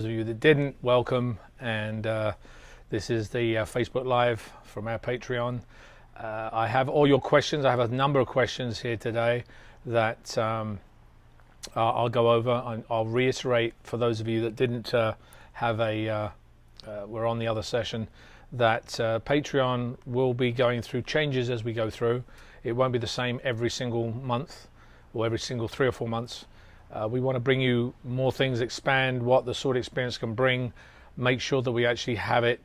Those of you that didn't, welcome, and this is the Facebook Live from our Patreon. I have all your questions. I have a number of questions here today that I'll go over. I'll reiterate for those of you that didn't have we're on the other session, that Patreon will be going through changes as we go through. It won't be the same every single month or every single 3 or 4 months. We want to bring you more things, expand what the sword experience can bring, make sure that we actually have it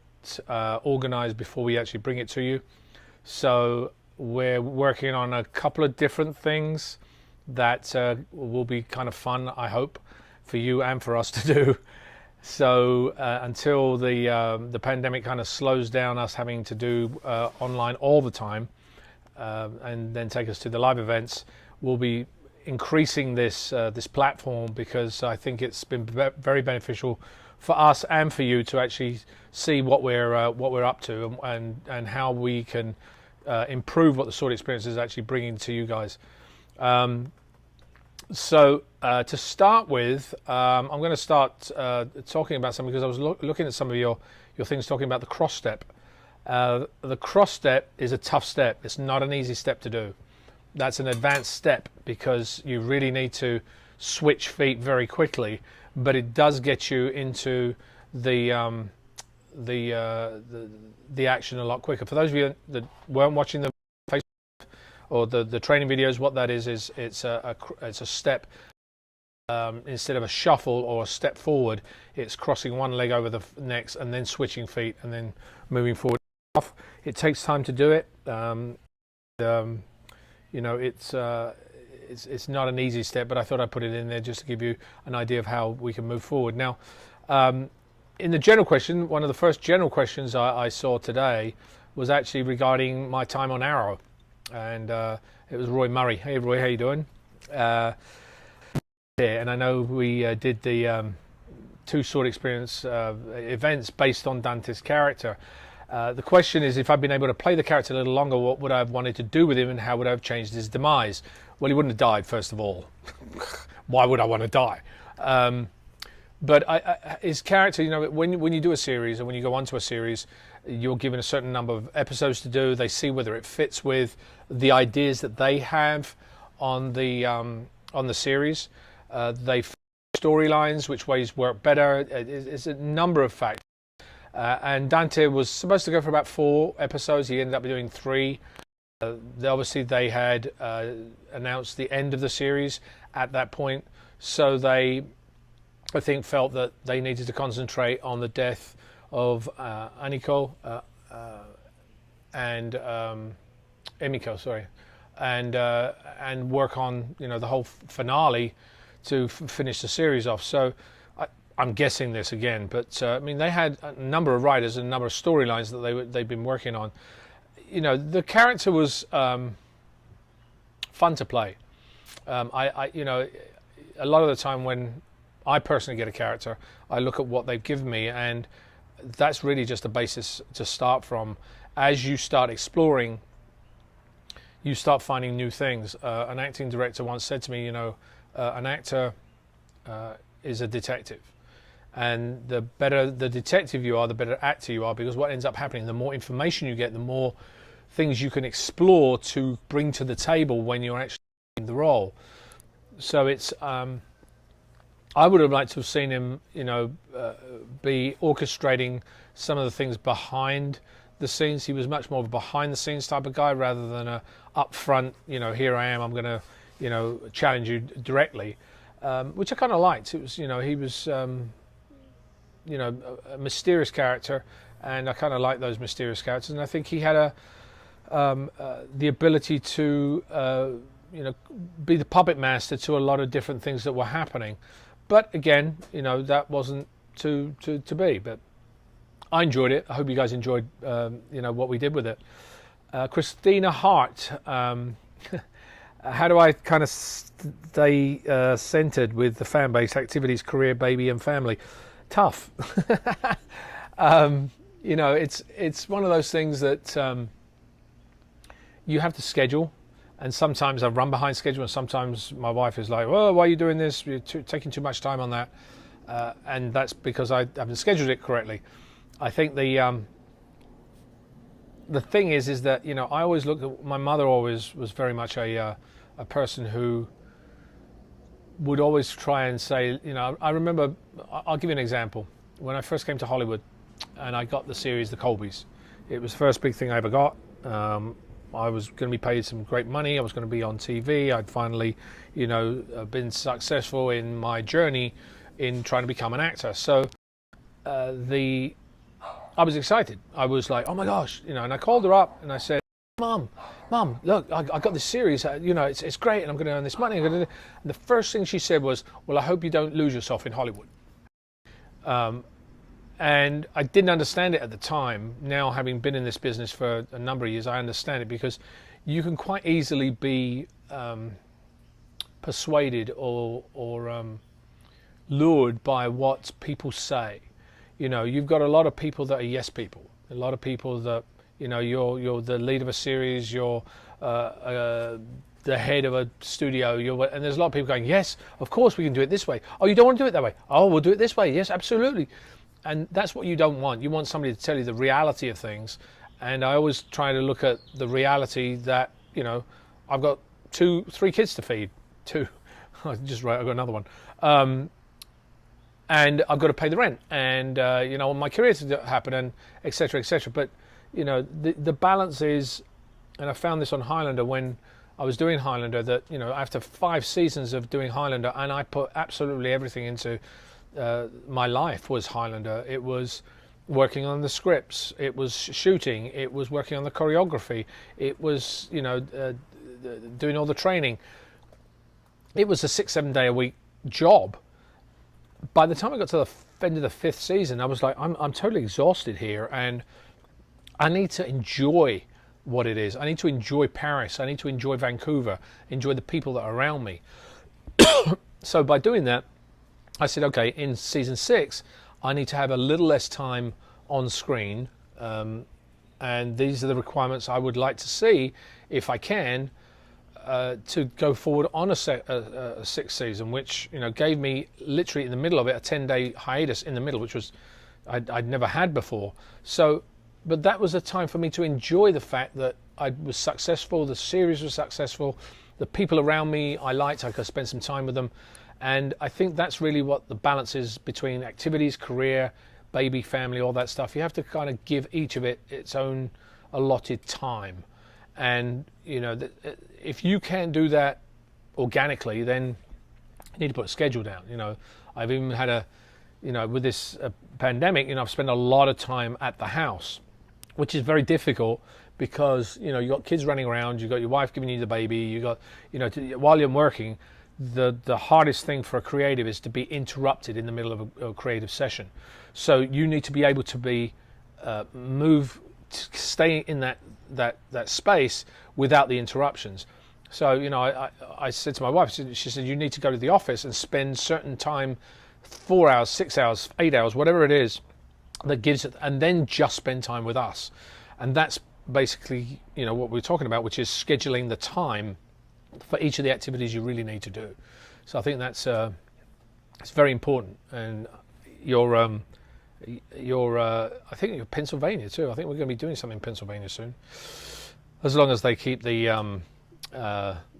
organized before we actually bring it to you. So we're working on a couple of different things that will be kind of fun, I hope, for you and for us to do. So until the pandemic kind of slows down us having to do online all the time, and then take us to the live events, we'll be increasing this platform, because I think it's been very beneficial for us and for you to actually see what we're up to, and how we can improve what the sword experience is actually bringing to you guys. So to start with, I'm going to start talking about something, because I was looking at some of your things talking about the cross step. The cross step is a tough step. It's not an easy step to do. That's an advanced step, because you really need to switch feet very quickly, but it does get you into the action a lot quicker. For those of you that weren't watching the Facebook or the training videos, what that is it's a step. Instead of a shuffle or a step forward, it's crossing one leg over the next and then switching feet and then moving forward. It takes time to do it. You know, it's not an easy step, but I thought I'd put it in there just to give you an idea of how we can move forward. Now, in the general question, one of the first general questions I saw today was actually regarding my time on Arrow, and it was Roy Murray. Hey Roy, how you doing? Yeah, and I know we did the 2 sword experience events based on Dante's character. The question is, if I'd been able to play the character a little longer, what would I have wanted to do with him, and how would I have changed his demise? Well, he wouldn't have died, first of all. Why would I want to die? But his character, you know, when you do a series, or when you go onto a series, you're given a certain number of episodes to do. They see whether it fits with the ideas that they have on the series. They storylines, which ways work better. It's a number of factors. And Dante was supposed to go for about 4 episodes. He ended up doing 3. Obviously, they had announced the end of the series at that point, so they, I think, felt that they needed to concentrate on the death of Aniko and Emiko, sorry, and work on, you know, the whole finale to finish the series off. So I'm guessing this again, but I mean, they had a number of writers and a number of storylines that they've been working on. You know, the character was fun to play. You know, a lot of the time when I personally get a character, I look at what they've given me, and that's really just a basis to start from. As you start exploring, you start finding new things. An acting director once said to me, you know, an actor is a detective. And the better the detective you are, the better actor you are, because what ends up happening, the more information you get, the more things you can explore to bring to the table when you're actually in the role. So it's, I would have liked to have seen him, you know, be orchestrating some of the things behind the scenes. He was much more of a behind the scenes type of guy, rather than a upfront, you know, here I am, I'm going to, you know, challenge you directly, which I kind of liked. It was, you know, he was, you know, a mysterious character, and I kind of like those mysterious characters. And I think he had the ability to, you know, be the puppet master to a lot of different things that were happening. But again, you know, that wasn't to be. But I enjoyed it. I hope you guys enjoyed, you know, what we did with it. Christina Hart. How do I kind of stay centered with the fan base, activities, career, baby, and family? Tough. You know, it's one of those things that you have to schedule, and sometimes I run behind schedule, and sometimes my wife is like, "Well, why are you doing this? You're taking too much time on that." and that's because I haven't scheduled it correctly. I think the thing is that, you know, I always looked at, my mother always was very much a person who would always try and say, you know, I remember, I'll give you an example. When I first came to Hollywood and I got the series The Colbys, it was the first big thing I ever got. I was going to be paid some great money. I was going to be on TV. I'd finally, you know, been successful in my journey in trying to become an actor. So I was excited. I was like, oh my gosh, you know, and I called her up and I said, Mom, look, I got this series, you know, it's great, and I'm going to earn this money. And the first thing she said was, well, I hope you don't lose yourself in Hollywood. And I didn't understand it at the time. Now, having been in this business for a number of years, I understand it, because you can quite easily be persuaded or lured by what people say. You know, you've got a lot of people that are yes people, a lot of people that, you know, you're the lead of a series, you're the head of a studio, and there's a lot of people going, yes, of course we can do it this way. Oh, you don't want to do it that way? Oh, we'll do it this way. Yes, absolutely. And that's what you don't want. You want somebody to tell you the reality of things. And I always try to look at the reality that, you know, I've got 3 kids to feed. 2. Just right, I've got another one. And I've got to pay the rent, and you know, my career to happen, and etc., etc. But you know, the balance is, and I found this on Highlander when I was doing Highlander, that, you know, after 5 seasons of doing Highlander, and I put absolutely everything into my life was Highlander. It was working on the scripts, it was shooting, it was working on the choreography, it was, you know, doing all the training. It was a 6-7 day a week job. By the time I got to the end of the 5th season, I was like, I'm totally exhausted here, and I need to enjoy what it is. I need to enjoy Paris. I need to enjoy Vancouver, enjoy the people that are around me. So by doing that, I said, okay, in season 6, I need to have a little less time on screen, and these are the requirements I would like to see, if I can, to go forward on a 6th season, which, you know, gave me literally in the middle of it a 10-day hiatus in the middle, which was I'd never had before. So, but that was a time for me to enjoy the fact that I was successful, the series was successful, the people around me I liked, I could spend some time with them, and I think that's really what the balance is between activities, career, baby, family, all that stuff. You have to kind of give each of it its own allotted time. And, you know, if you can't do that organically, then you need to put a schedule down. You know, I've even had you know, with this pandemic, you know, I've spent a lot of time at the house, which is very difficult because, you know, you've got kids running around, you've got your wife giving you the baby, you got, you know, while you're working, the hardest thing for a creative is to be interrupted in the middle of a creative session. So you need to be able to be stay in that space without the interruptions. So, you know, I said to my wife, she said, you need to go to the office and spend certain time, 4 hours, 6 hours, 8 hours, whatever it is, that gives it, and then just spend time with us. And that's basically, you know, what we're talking about, which is scheduling the time for each of the activities you really need to do. So I think that's it's very important. And I think you're Pennsylvania too. I think we're going to be doing something in Pennsylvania soon, as long as they keep the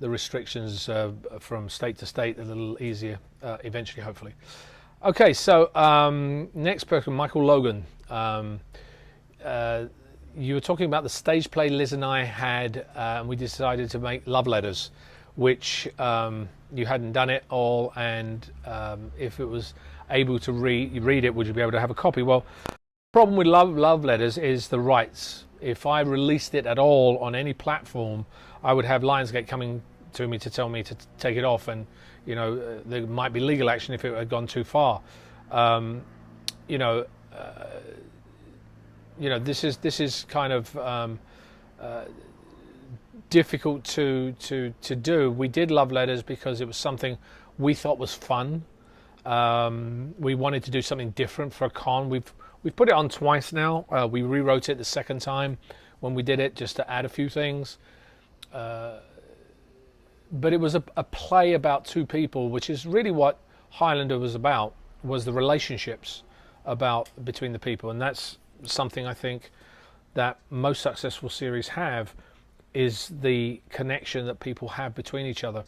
restrictions from state to state a little easier eventually, hopefully. Okay, so next person, Michael Logan. You were talking about the stage play Liz and I had, and we decided to make love letters, which you hadn't done it all, and if it was able to read it, would you be able to have a copy? Well, the problem with love letters is the rights. If I released it at all on any platform, I would have Lionsgate coming to me to tell me to take it off, and, you know, there might be legal action if it had gone too far. This is kind of difficult to do. We did love letters because it was something we thought was fun. We wanted to do something different for a con. We've put it on twice now. We rewrote it the second time when we did it, just to add a few things. But it was a play about 2 people, which is really what Highlander was about. was the relationships between the people, and that's something I think that most successful series have, is the connection that people have between each other.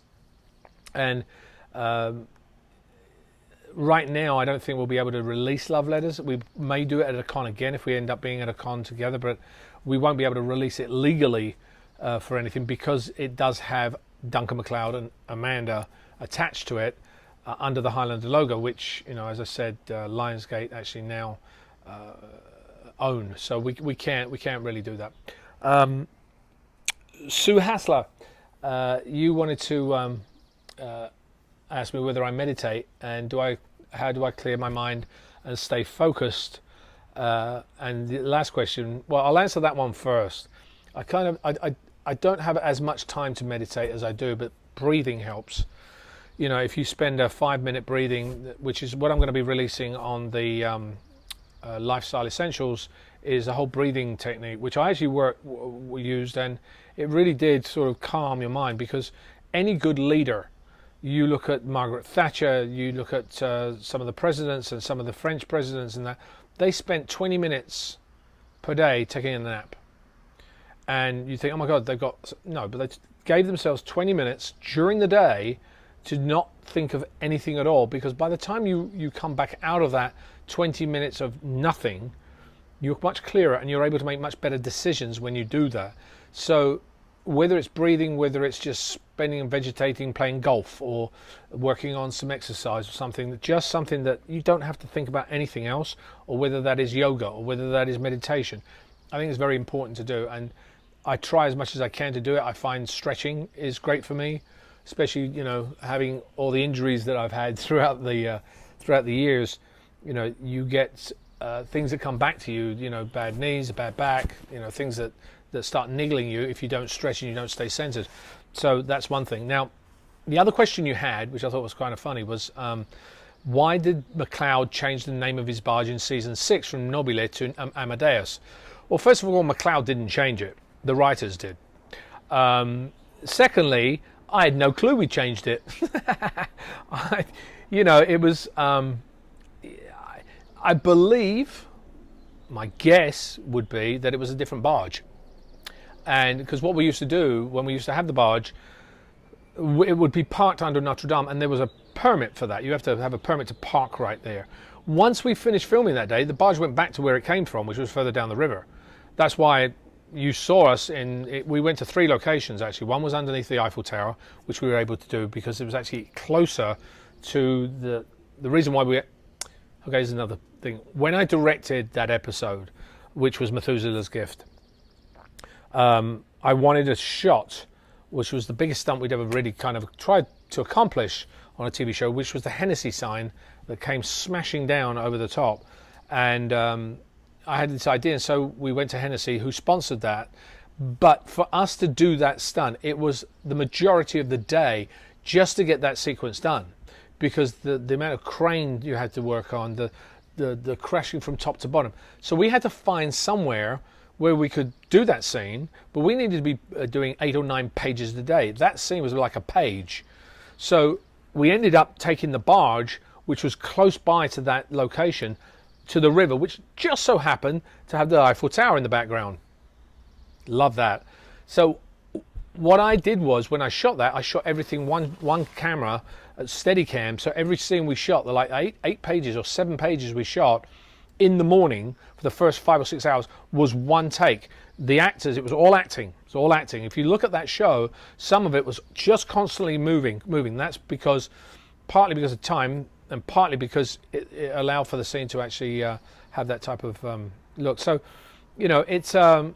And right now I don't think we'll be able to release love letters. We may do it at a con again if we end up being at a con together, but we won't be able to release it legally for anything, because it does have Duncan MacLeod and Amanda attached to it under the Highlander logo, which, you know, as I said, Lionsgate actually now own. So we can't really do that. Sue Hassler, you wanted to ask me whether I meditate, and how do I clear my mind and stay focused? And the last question, well, I'll answer that one first. I don't have as much time to meditate as I do, but breathing helps. You know, if you spend a 5-minute breathing, which is what I'm going to be releasing on the Lifestyle Essentials, is a whole breathing technique, which I actually used, and it really did sort of calm your mind, because any good leader, you look at Margaret Thatcher, you look at some of the presidents and some of the French presidents, and that they spent 20 minutes per day taking a nap. And you think, oh my God, but they gave themselves 20 minutes during the day to not think of anything at all, because by the time you come back out of that 20 minutes of nothing, you're much clearer and you're able to make much better decisions when you do that. So whether it's breathing, whether it's just spending and vegetating, playing golf, or working on some exercise or something, just something that you don't have to think about anything else, or whether that is yoga or whether that is meditation, I think it's very important to do. And I try as much as I can to do it. I find stretching is great for me, especially, you know, having all the injuries that I've had throughout the years. You know, you get things that come back to you, you know, bad knees, a bad back, you know, things that start niggling you if you don't stretch and you don't stay centered. So that's one thing. Now, the other question you had, which I thought was kind of funny, was why did MacLeod change the name of his barge in season 6 from Nobile to Amadeus? Well, first of all, MacLeod didn't change it. The writers did. Secondly, I had no clue we changed it. It was, I believe, my guess would be that it was a different barge. And because what we used to do when we used to have the barge, it would be parked under Notre Dame, and there was a permit for that. You have to have a permit to park right there. Once we finished filming that day, the barge went back to where it came from, which was further down the river. That's why you saw us we went to 3 locations actually. One was underneath the Eiffel Tower, which we were able to do because it was actually closer to the reason why okay, here's another thing. When I directed that episode, which was Methuselah's Gift, I wanted a shot, which was the biggest stunt we'd ever really kind of tried to accomplish on a TV show, which was the Hennessy sign that came smashing down over the top. And I had this idea, and so we went to Hennessy, who sponsored that. But for us to do that stunt, it was the majority of the day just to get that sequence done, because the amount of crane you had to work on, the crashing from top to bottom. So we had to find somewhere where we could do that scene, but we needed to be doing 8 or 9 pages a day. That scene was like a page. So we ended up taking the barge, which was close by to that location, to the river, which just so happened to have the Eiffel Tower in the background. Love that. So what I did was, when I shot that, I shot everything one camera, Steadicam. So every scene we shot, the like 8 pages or 7 pages we shot in the morning for the first 5 or 6 hours, was one take. The actors, it was all acting. It was all acting. If you look at that show, some of it was just constantly moving. That's partly because of time, and partly because it allowed for the scene to actually have that type of look. So, you know, it's there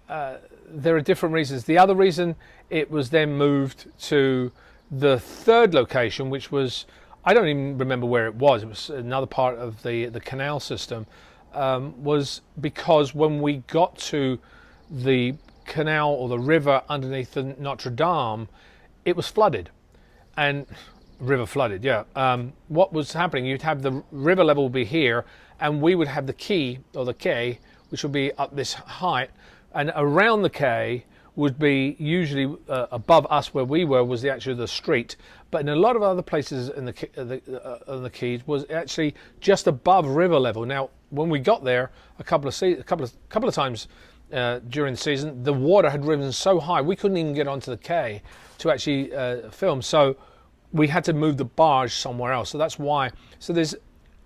are different reasons. The other reason it was then moved to the 3rd location, which was, I don't even remember where it was. It was another part of the canal system. Was because when we got to the canal or the river underneath the Notre Dame, it was flooded, and river flooded. Yeah. What was happening? You'd have the river level be here, and we would have the quay or the quay, which would be up this height, and around the quay would be usually above us where we were was the street, but in a lot of other places in the Keys was actually just above river level. Now, when we got there a couple of times during the season, the water had risen so high we couldn't even get onto the quay to actually film. So we had to move the barge somewhere else. So that's why. So there's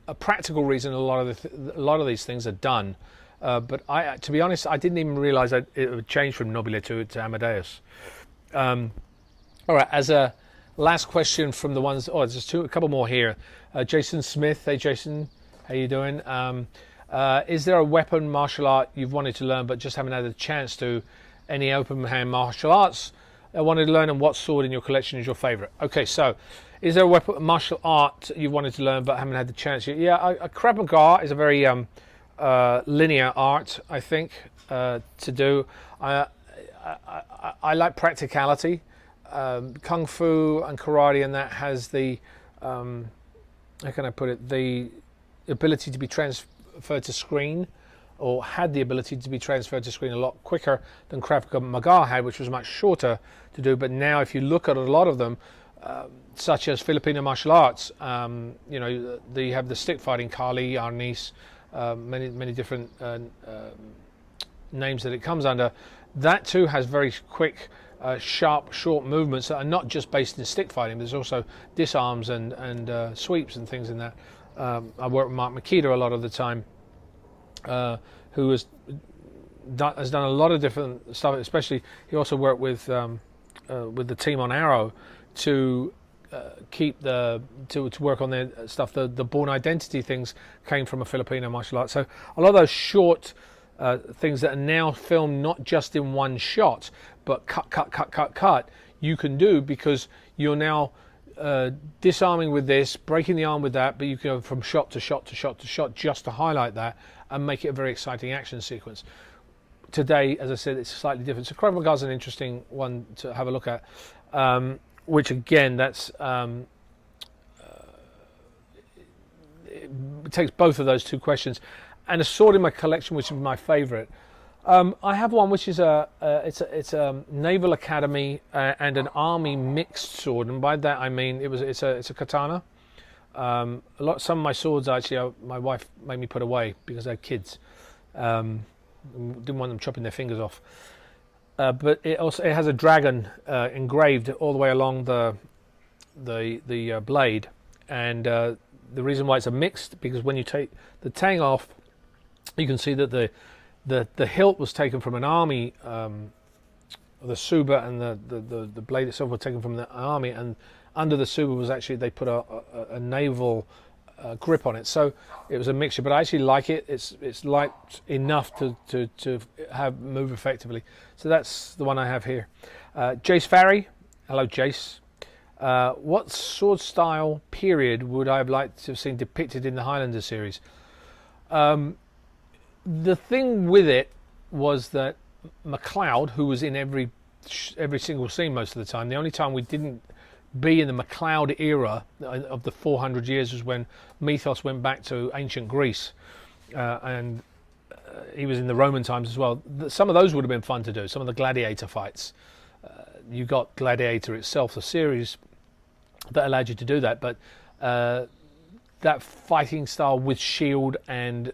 a practical reason a lot of these things are done. But to be honest, I didn't even realise that it would change from Nobile to Amadeus. All right, as a last question from the ones, there's a couple more here. Jason Smith, hey Jason, how you doing? Is there a weapon martial art you've wanted to learn but just haven't had a chance to? Any open hand martial arts I wanted to learn, and what sword in your collection is your favourite? Okay, so is there a weapon martial art you wanted to learn but haven't had the chance yet? Yeah, Krav Maga is a very linear art, I think, to do. I like practicality. Kung Fu and karate, and that has the how can I put it, the ability to be transferred to screen, or had the ability to be transferred to screen a lot quicker than Krav Maga had, which was much shorter to do. But now if you look at a lot of them, such as Filipino martial arts, you have the stick fighting, Kali, Arnis, many different names that it comes under. That too has very quick, sharp, short movements that are not just based in stick fighting. There's also disarms and sweeps and things in that. I work with Mark Makita a lot of the time, who has done a lot of different stuff. Especially, he also worked with the team on Arrow to keep to work on their stuff. The Born Identity things came from a Filipino martial art. So a lot of those short things that are now filmed not just in one shot, but cut, you can do because you're now disarming with this, breaking the arm with that, but you can go from shot to shot to shot to shot just to highlight that and make it a very exciting action sequence. Today, as I said, it's slightly different. So Krav Maga is an interesting one to have a look at, which again, that's it takes both of those two questions. And a sword in my collection, which is my favourite. I have one which is it's a Naval Academy and an Army mixed sword, and by that I mean it's a katana. Some of my swords actually my wife made me put away because I had kids. Didn't want them chopping their fingers off. But it has a dragon engraved all the way along the blade, and the reason why it's a mixed, because when you take the tang off, you can see that the hilt was taken from an army, the Suba, and the blade itself was taken from the army, and under the Suba was actually, they put a naval grip on it. So it was a mixture, but I actually like it. It's light enough to have move effectively. So that's the one I have here. Jace Farry, hello Jace. What sword style period would I have liked to have seen depicted in the Highlander series? The thing with it was that MacLeod, who was in every single scene most of the time, the only time we didn't be in the MacLeod era of the 400 years was when Mythos went back to ancient Greece, and he was in the Roman times as well. Some of those would have been fun to do, some of the gladiator fights. You got Gladiator itself, the series that allowed you to do that, but that fighting style with shield and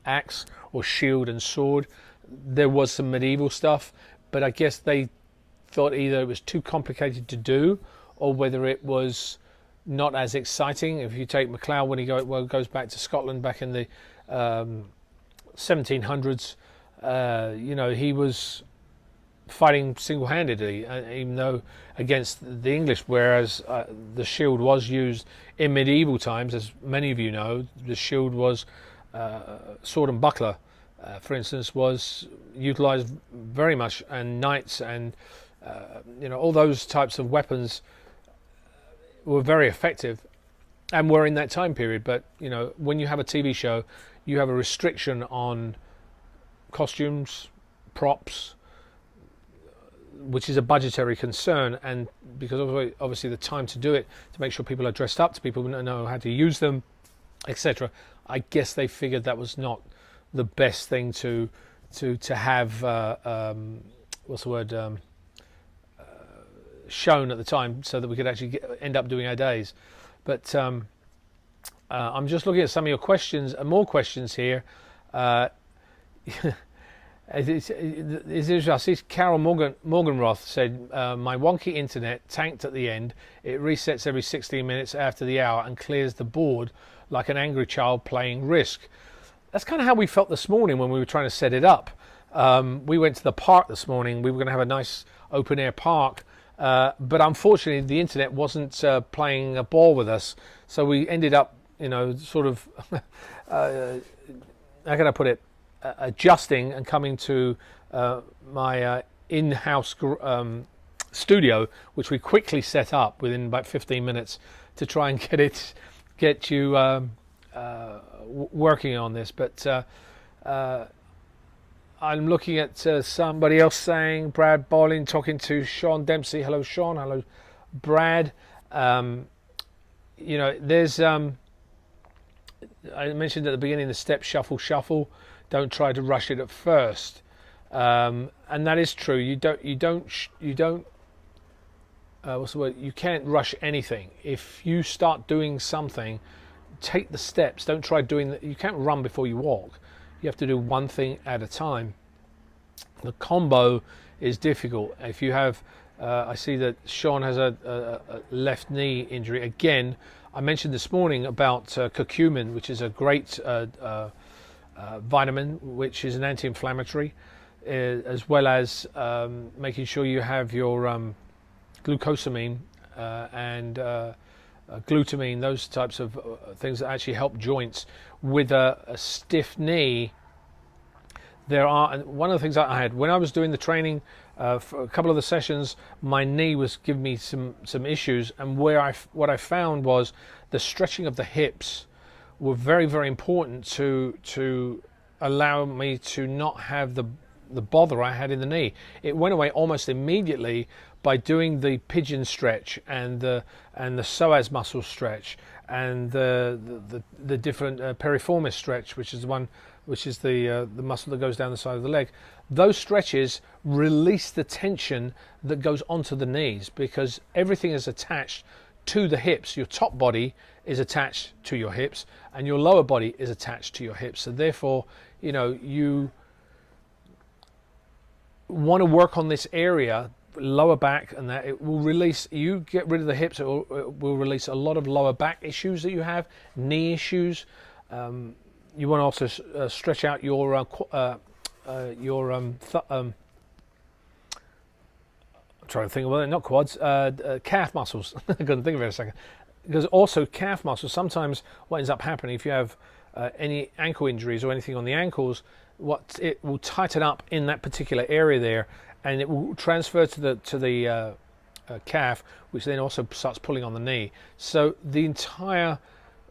axe, or shield and sword, there was some medieval stuff, but I guess they thought either it was too complicated to do, or whether it was not as exciting. If you take MacLeod, when he goes back to Scotland back in the 1700s, he was fighting single-handedly, even though against the English, whereas the shield was used in medieval times, as many of you know. The shield was sword and buckler, for instance, was utilized very much, and knights and all those types of weapons were very effective and were in that time period. But when you have a TV show, you have a restriction on costumes, props, which is a budgetary concern, and because obviously the time to do it, to make sure people are dressed up, to people know how to use them, etc. I guess they figured that was not the best thing to have what's the word, shown at the time, so that we could actually end up doing our days. But I'm just looking at some of your questions and more questions here. I see Carol Morganroth said, my wonky internet tanked at the end. It resets every 16 minutes after the hour and clears the board like an angry child playing Risk. That's kind of how we felt this morning when we were trying to set it up. We went to the park this morning. We were going to have a nice open air park, but unfortunately the internet wasn't playing a ball with us. So we ended up, sort of, how can I put it, adjusting and coming to my in-house studio, which we quickly set up within about 15 minutes to try and get you working on this. But I'm looking at somebody else saying, Brad Bolling talking to Sean Dempsey. Hello, Sean. Hello, Brad. There's I mentioned at the beginning the step shuffle. Don't try to rush it at first, and that is true. You don't. What's the word? You can't rush anything. If you start doing something, take the steps. Don't try doing that. You can't run before you walk. You have to do one thing at a time. The combo is difficult. If you have, I see that Sean has a left knee injury again. I mentioned this morning about curcumin, which is a great vitamin, which is an anti-inflammatory, as well as making sure you have your glucosamine and glutamine, those types of things that actually help joints. With a stiff knee, and one of the things that I had when I was doing the training for a couple of the sessions, my knee was giving me some issues, and what I found was the stretching of the hips were very, very important to allow me to not have the bother I had in the knee. It went away almost immediately by doing the pigeon stretch and the psoas muscle stretch and the different piriformis stretch, which is the muscle that goes down the side of the leg. Those stretches release the tension that goes onto the knees, because everything is attached to the hips. Your top body is attached to your hips and your lower body is attached to your hips. So therefore, you want to work on this area, lower back, and that it will release. You get rid of the hips, it will release a lot of lower back issues that you have, knee issues. You want to also stretch out your I'm trying to think about it, not quads, calf muscles. I couldn't think of it a second. Because also calf muscles, sometimes what ends up happening if you have any ankle injuries or anything on the ankles, it will tighten up in that particular area there, and it will transfer to the calf, which then also starts pulling on the knee. So the entire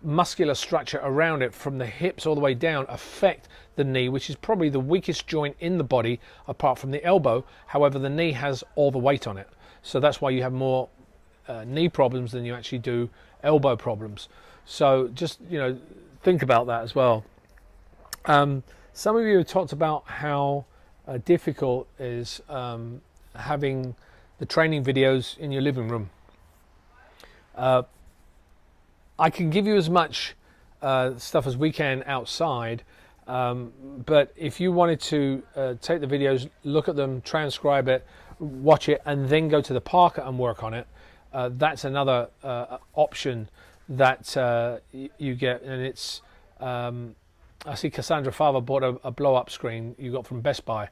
muscular structure around it, from the hips all the way down, affect the knee, which is probably the weakest joint in the body apart from the elbow. However, the knee has all the weight on it, so that's why you have more knee problems than you actually do elbow problems. So just think about that as well. Some of you have talked about how difficult is having the training videos in your living room. I can give you as much stuff as we can outside, but if you wanted to take the videos, look at them, transcribe it, watch it, and then go to the park and work on it, that's another option that you get. And it's I see Cassandra Fava bought a blow-up screen you got from Best Buy.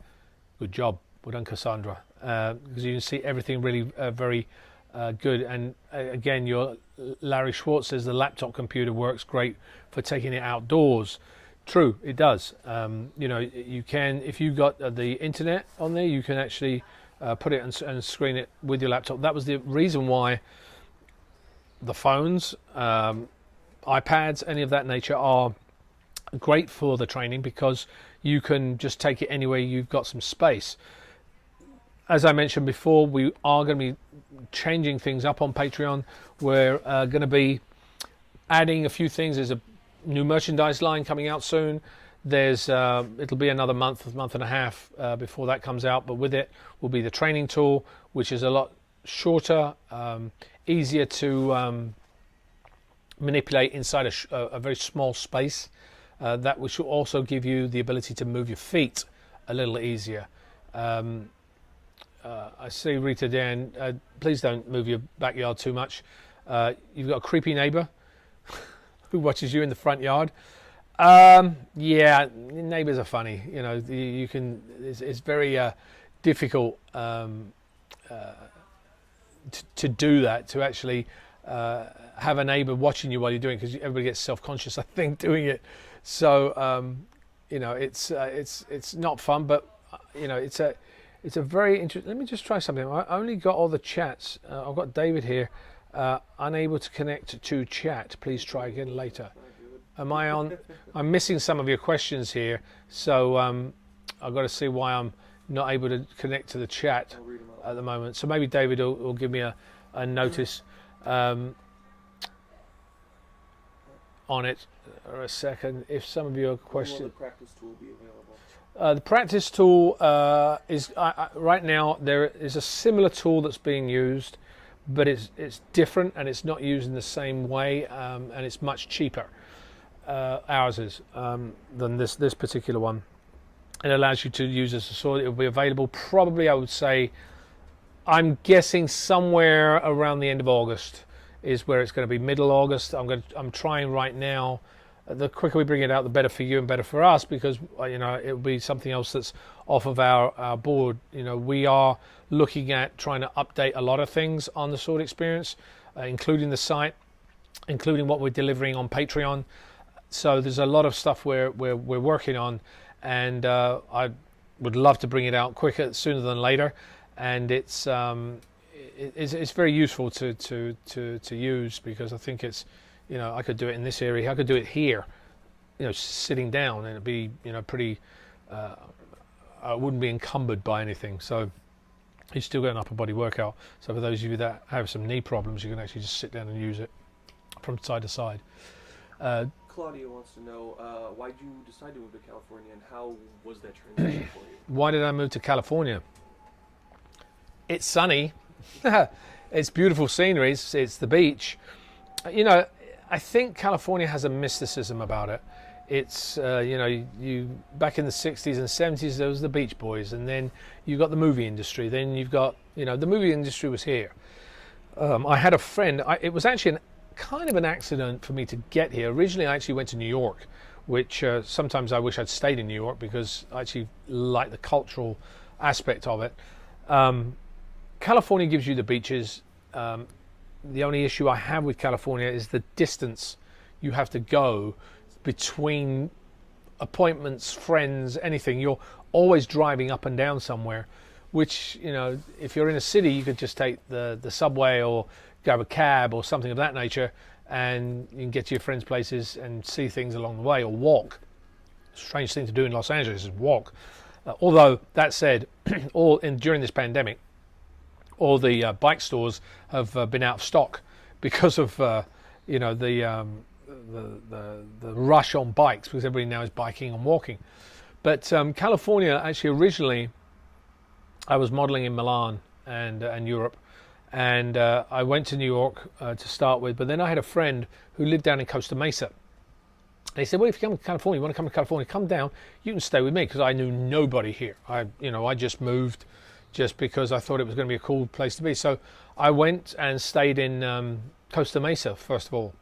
Good job, well done, Cassandra, because you can see everything really very good. And again, your Larry Schwartz says the laptop computer works great for taking it outdoors. True, it does. You can, if you've got the internet on there, you can actually put it and screen it with your laptop. That was the reason why the phones, iPads, any of that nature are great for the training, because you can just take it anywhere you've got some space. As I mentioned before, we are going to be changing things up on Patreon. We're going to be adding a few things. There's a new merchandise line coming out soon. There's it'll be another month and a half before that comes out, but with it will be the training tool, which is a lot shorter, easier to manipulate inside a very small space. That which will also give you the ability to move your feet a little easier. I see Rita Dan, please don't move your backyard too much. You've got a creepy neighbour who watches you in the front yard. Yeah, neighbours are funny. You know, you can. It's very difficult to do that. To actually have a neighbour watching you while you're doing it, because everybody gets self-conscious, I think, doing it. So you know, it's not fun, but you know, it's a very interesting. Let me just try something. I only got all the chats. I've got David here, unable to connect to chat. Please try again later. Am I on? I'm missing some of your questions here, so I've got to see why I'm not able to connect to the chat at the moment. So maybe David will give me a notice on it or a second. If some of your questions. Will the practice tool be available? The practice tool is right now. There is a similar tool that's being used, but it's different and it's not used in the same way, and it's much cheaper. Ours is than this particular one. It allows you to use as a sword. It will be available probably, I would say, I'm guessing somewhere around the end of August is where it's going to be. Middle August. I'm trying right now. The quicker we bring it out, the better for you and better for us, because you know, it will be something else that's off of our board. You know, we are looking at trying to update a lot of things on the sword experience, including the site, including what we're delivering on Patreon. So there's a lot of stuff we're working on, and I would love to bring it out quicker, sooner than later. And it's very useful to use, because I think it's, you know, I could do it in this area, I could do it here, you know, sitting down, and it'd be, you know, pretty. I wouldn't be encumbered by anything. So you still get an upper body workout. So for those of you that have some knee problems, you can actually just sit down and use it from side to side. Claudia wants to know, why did you decide to move to California, and how was that transition for you? Why did I move to California? It's sunny. It's beautiful scenery. It's the beach. You know, I think California has a mysticism about it. It's, you know, you back in the 60s and 70s, there was the Beach Boys, and then you've got the movie industry. Then you've got, you know, the movie industry was here. I had a friend. It was actually kind of an accident for me to get here. Originally, I actually went to New York, which sometimes I wish I'd stayed in New York, because I actually like the cultural aspect of it. California gives you the beaches. The only issue I have with California is the distance you have to go between appointments, friends, anything. You're always driving up and down somewhere, which, you know, if you're in a city, you could just take the subway or grab a cab or something of that nature, and you can get to your friends' places and see things along the way, or walk. Strange thing to do in Los Angeles is walk. Although that said, during this pandemic, all the bike stores have been out of stock because of you know, the rush on bikes, because everybody now is biking and walking. But California, actually, originally I was modeling in Milan and Europe, and I went to New York to start with. But then I had a friend who lived down in Costa Mesa. And he said, well, if you come to California, you want to come to California, come down, you can stay with me, because I knew nobody here. I just moved just because I thought it was going to be a cool place to be. So I went and stayed in Costa Mesa, first of all.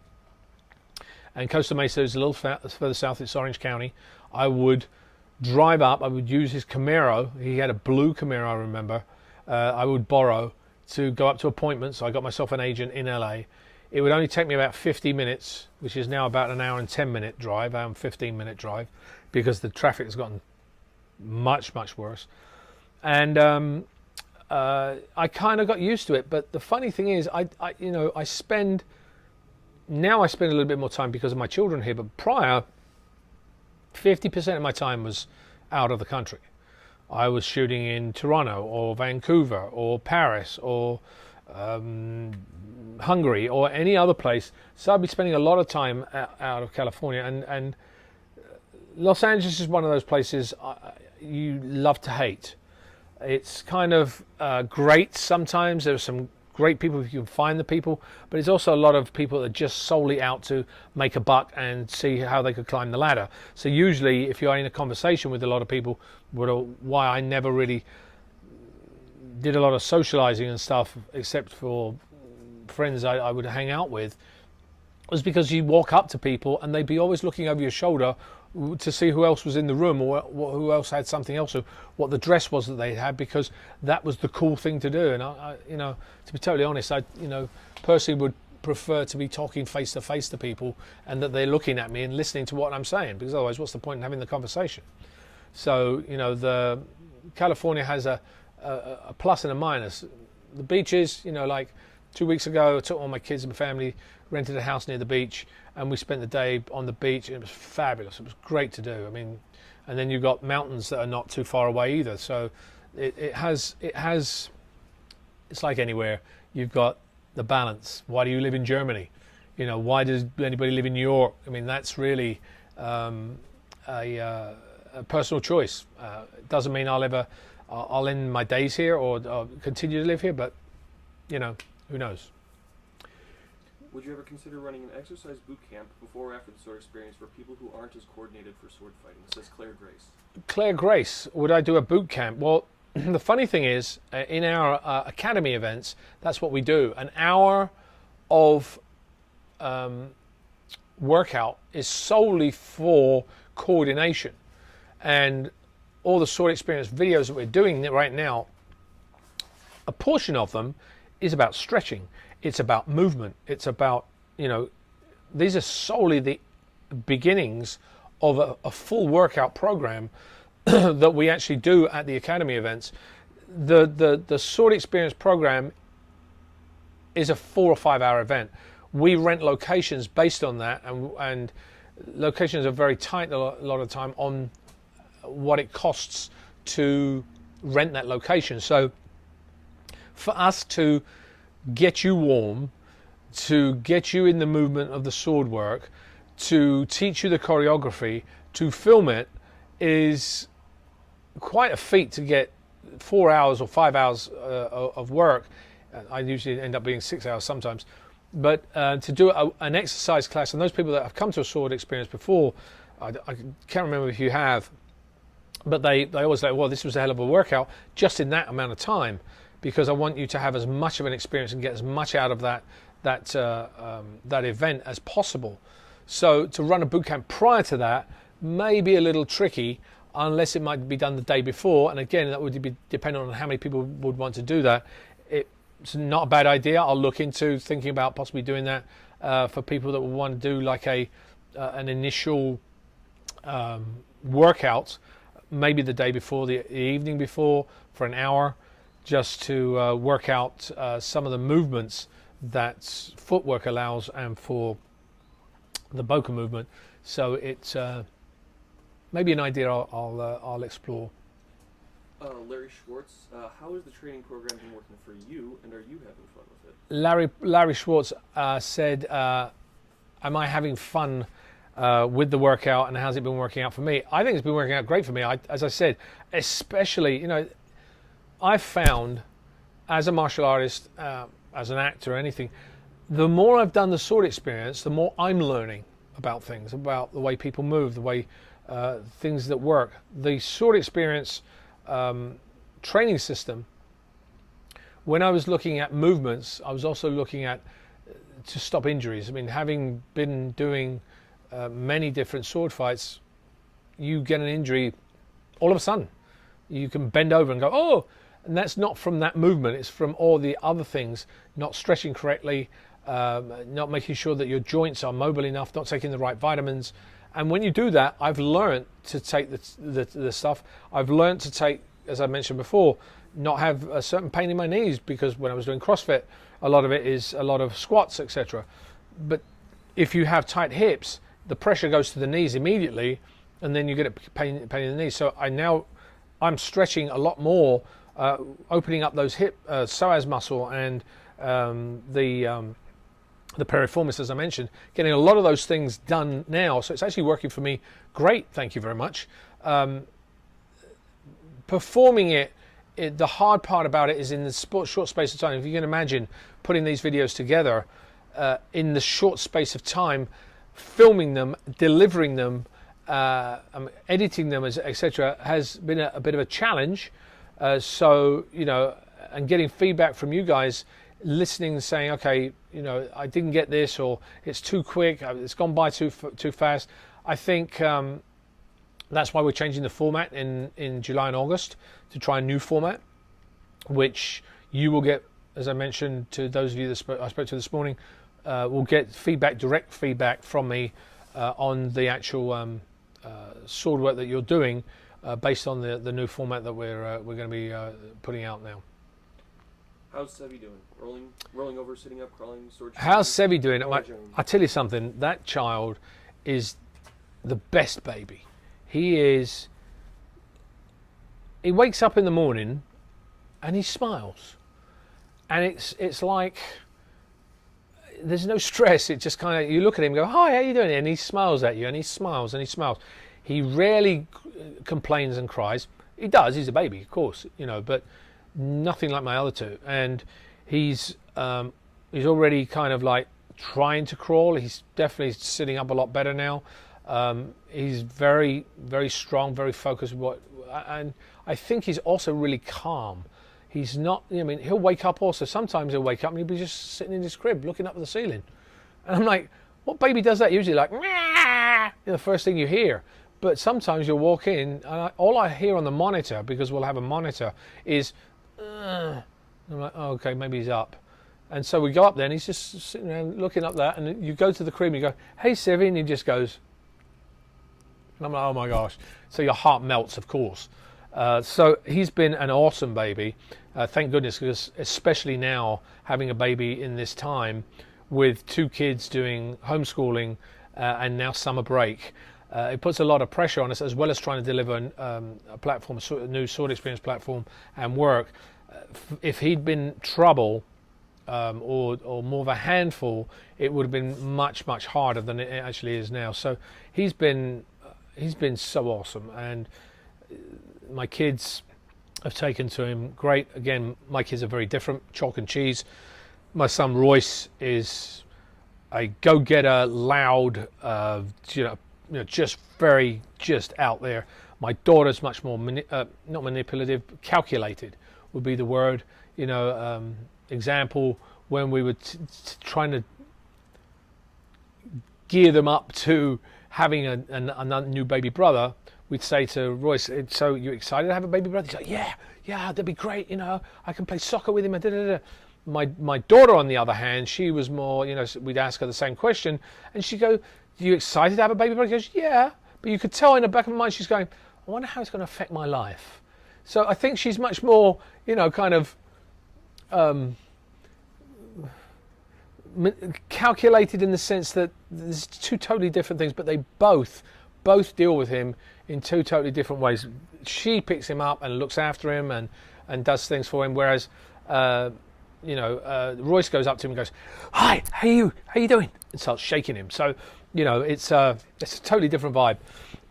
And Costa Mesa is a little further south. It's Orange County. I would drive up. I would use his Camaro. He had a blue Camaro, I remember. I would borrow to go up to appointments. I got myself an agent in LA. It would only take me about 50 minutes, which is now about an hour and 10-minute drive, hour and 15-minute drive, because the traffic has gotten much, much worse. And I kind of got used to it. But the funny thing is, I spend a little bit more time because of my children here. But prior, 50% of my time was out of the country. I was shooting in Toronto or Vancouver or Paris or Hungary or any other place. So I'd be spending a lot of time out of California. And Los Angeles is one of those places you love to hate. It's kind of great sometimes. There's some great people if you can find the people, but it's also a lot of people that are just solely out to make a buck and see how they could climb the ladder. So usually if you're in a conversation with a lot of people, why I never really did a lot of socializing and stuff except for friends I would hang out with, was because you walk up to people and they'd be always looking over your shoulder to see who else was in the room, or who else had something else, or what the dress was that they had, because that was the cool thing to do. And I to be totally honest, I personally would prefer to be talking face to face to people and that they're looking at me and listening to what I'm saying, because otherwise what's the point in having the conversation? So the California has a plus and a minus. The beaches, like 2 weeks ago, I took all my kids and my family, rented a house near the beach, and we spent the day on the beach, and it was fabulous. It was great to do. I mean, and then you've got mountains that are not too far away either. So it has, it's like anywhere. You've got the balance. Why do you live in Germany? Why does anybody live in New York? I mean, that's really a personal choice. It doesn't mean I'll end my days here or continue to live here, but who knows? Would you ever consider running an exercise boot camp before or after the sword experience for people who aren't as coordinated for sword fighting? Says Claire Grace. Claire Grace, would I do a boot camp? Well, the funny thing is, in our academy events, that's what we do. An hour of workout is solely for coordination. And all the sword experience videos that we're doing right now, a portion of them is about stretching. It's about movement. It's about, these are solely the beginnings of a full workout program that we actually do at the academy events. The sword experience program is a 4 or 5 hour event. We rent locations based on that, and locations are very tight a lot of the time on what it costs to rent that location. So for us to get you warm, to get you in the movement of the sword work, to teach you the choreography, to film it, is quite a feat to get 4 hours or 5 hours of work. I usually end up being 6 hours sometimes. But to do an exercise class, and those people that have come to a sword experience before, I can't remember if you have, but they always say, well, this was a hell of a workout just in that amount of time, because I want you to have as much of an experience and get as much out of that event as possible. So to run a boot camp prior to that may be a little tricky, unless it might be done the day before. And again, that would be dependent on how many people would want to do that. It's not a bad idea. I'll look into thinking about possibly doing that for people that would want to do like an initial workout, maybe the day before, the evening before, for an hour, just to work out some of the movements that footwork allows, and for the Boka movement. So it's maybe an idea I'll explore. Larry Schwartz, how has the training program been working for you, and are you having fun with Larry it? Schwartz said, am I having fun with the workout, and how's it been working out for me? I think it's been working out great for me. As I said, especially, I've found as a martial artist, as an actor or anything, the more I've done the sword experience, the more I'm learning about things, about the way people move, the way things that work. The sword experience training system, when I was looking at movements, I was also looking at to stop injuries. I mean, having been doing many different sword fights, you get an injury all of a sudden. You can bend over and go, oh, and that's not from that movement, it's from all the other things, not stretching correctly, not making sure that your joints are mobile enough, not taking the right vitamins. And when you do that, I've learned to take the stuff. I've learned to take, as I mentioned before, not have a certain pain in my knees, because when I was doing CrossFit, a lot of it is a lot of squats, etc. But if you have tight hips, the pressure goes to the knees immediately, and then you get a pain in the knees. So I'm stretching a lot more, opening up those hip psoas muscle and the the piriformis, as I mentioned, getting a lot of those things done now. So it's actually working for me great, thank you very much. Performing it, the hard part about it is in the short space of time. If you can imagine putting these videos together in the short space of time, filming them, delivering them, editing them, etc., has been a bit of a challenge. So, you know, and getting feedback from you guys, listening and saying, okay, you know, I didn't get this, or it's too quick, it's gone by too fast. I think that's why we're changing the format in July and August to try a new format, which you will get, as I mentioned to those of you that I spoke to this morning, will get feedback, direct feedback from me on the actual sword work that you're doing based on the new format that we're going to be putting out now. How's Sebby doing? Rolling over, sitting up, crawling, sword. How's Sebby doing? I tell you something. That child is the best baby. He wakes up in the morning and he smiles, and it's like there's no stress. It just kind of, you look at him and go, hi, how you doing? And he smiles at you, and he smiles and he smiles. He rarely complains and cries. He does. He's a baby, of course, you know, but nothing like my other two. And he's already kind of like trying to crawl. He's definitely sitting up a lot better now. He's very, very strong, very focused. And I think he's also really calm. He's not, I mean, he'll wake up also. Sometimes he'll wake up and he'll be just sitting in his crib looking up at the ceiling. And I'm like, what baby does that? Usually like, the first thing you hear. But sometimes you'll walk in and all I hear on the monitor, because we'll have a monitor, is, I'm like, oh, okay, maybe he's up. And so we go up there and he's just sitting there looking up there, and you go to the crib and you go, hey, Sebby, and he just goes, and I'm like, oh my gosh. So your heart melts, of course. So he's been an awesome baby. Thank goodness, because especially now, having a baby in this time with two kids doing homeschooling and now summer break, it puts a lot of pressure on us, as well as trying to deliver a platform, a new sword experience platform and work. If he'd been trouble or more of a handful, it would have been much, much harder than it actually is now. So he's been so awesome, and my kids have taken to him great. Again, my kids are very different, chalk and cheese. My son Royce is a go-getter, loud, just out there. My daughter's much more not manipulative, calculated would be the word. Example, when we were trying to gear them up to having a new baby brother, we'd say to Royce, so you excited to have a baby brother? He's like, yeah, that'd be great, I can play soccer with him. My daughter, on the other hand, she was more, we'd ask her the same question, and she'd go, are you excited to have a baby brother? He goes, yeah, but you could tell in the back of her mind, she's going, I wonder how it's going to affect my life. So I think she's much more, kind of calculated, in the sense that there's two totally different things, but they both deal with him in two totally different ways. She picks him up and looks after him and does things for him, whereas Royce goes up to him and goes, hi, how you doing? And starts shaking him. So it's a totally different vibe,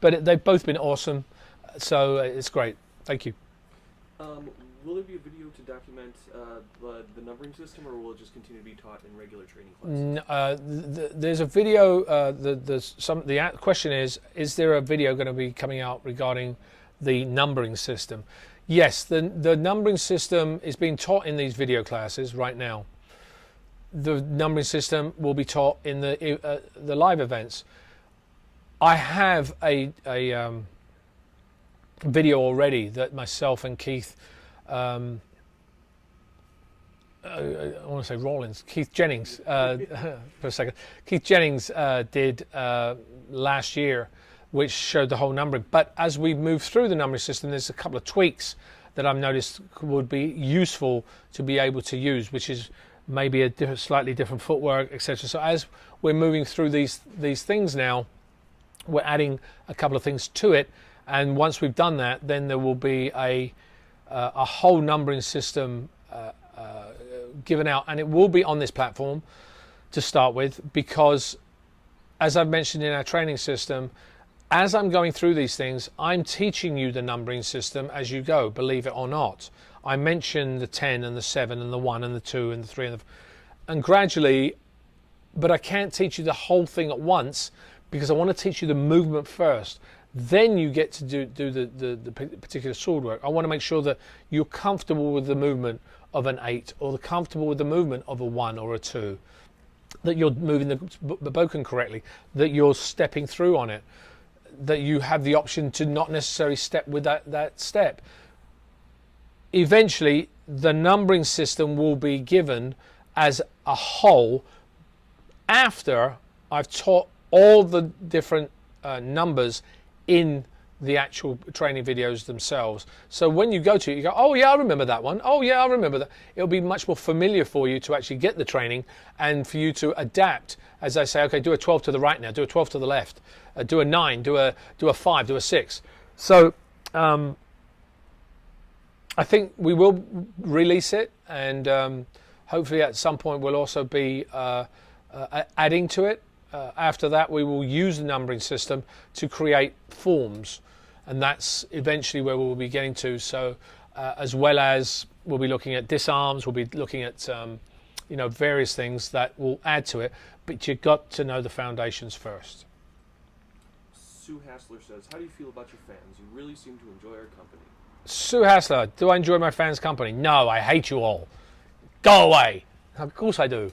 but they've both been awesome, so it's great. Thank you. Will there be a video to document the numbering system, or will it just continue to be taught in regular training classes? There's a video. The question is there a video going to be coming out regarding the numbering system? Yes, the numbering system is being taught in these video classes right now. The numbering system will be taught in the live events. I have a video already that myself and Keith, I want to say Rawlins, Keith Jennings, for a second. Keith Jennings did last year, which showed the whole numbering. But as we move through the numbering system, there's a couple of tweaks that I've noticed would be useful to be able to use, which is maybe a slightly different footwork, etc. So as we're moving through these things now, we're adding a couple of things to it, and once we've done that, then there will be a whole numbering system given out, and it will be on this platform. to start with, because as I've mentioned in our training system, as I'm going through these things, I'm teaching you the numbering system as you go, believe it or not. I mentioned the 10 and the 7 and the 1 and the 2 and the 3 and gradually, but I can't teach you the whole thing at once because I want to teach you the movement first. Then you get to do the particular sword work. I want to make sure that you're comfortable with the movement of an 8 or comfortable with the movement of a 1 or a 2, that you're moving the boken correctly, that you're stepping through on it, that you have the option to not necessarily step with that step. Eventually, the numbering system will be given as a whole after I've taught all the different numbers in the actual training videos themselves. So when you go to it, you go, oh yeah, I remember that one. Oh yeah, I remember that. It'll be much more familiar for you to actually get the training and for you to adapt. As I say, okay, do a 12 to the right now, do a 12 to the left, do a 9, do a 5, do a 6. So I think we will release it, and hopefully at some point we'll also be adding to it. After that, we will use the numbering system to create forms, and that's eventually where we'll be getting to. So as well as we'll be looking at disarms, we'll be looking at various things that will add to it, but you've got to know the foundations first. Sue Hassler says, how do you feel about your fans? You really seem to enjoy our company. Sue Hassler, do I enjoy my fans' company? No, I hate you all. Go away. Of course I do.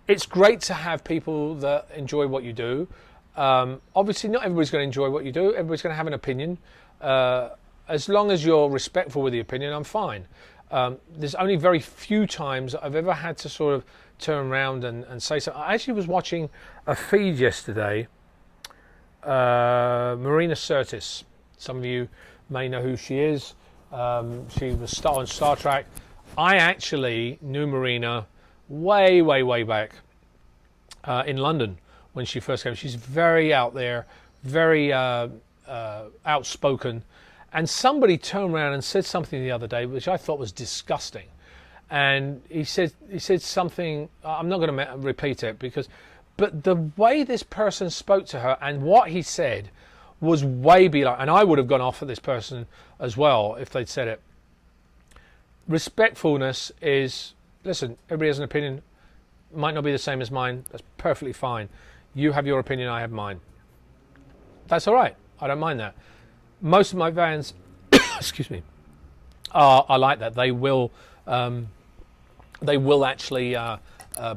It's great to have people that enjoy what you do. Obviously, not everybody's going to enjoy what you do. Everybody's going to have an opinion. As long as you're respectful with the opinion, I'm fine. There's only very few times I've ever had to sort of turn around and say something. I actually was watching a feed yesterday. Marina Sirtis. Some of you may know who she is. She was on Star Trek. I actually knew Marina way back in London when she first came. She's very out there, very outspoken, and somebody turned around and said something the other day which I thought was disgusting. And he said something, I'm not going to repeat it, but the way this person spoke to her and what he said was way beyond, and I would have gone off at this person as well if they'd said it. Respectfulness is, listen, everybody has an opinion, might not be the same as mine, that's perfectly fine. You have your opinion, I have mine. That's all right, I don't mind that. Most of my fans, excuse me, are like that. They will actually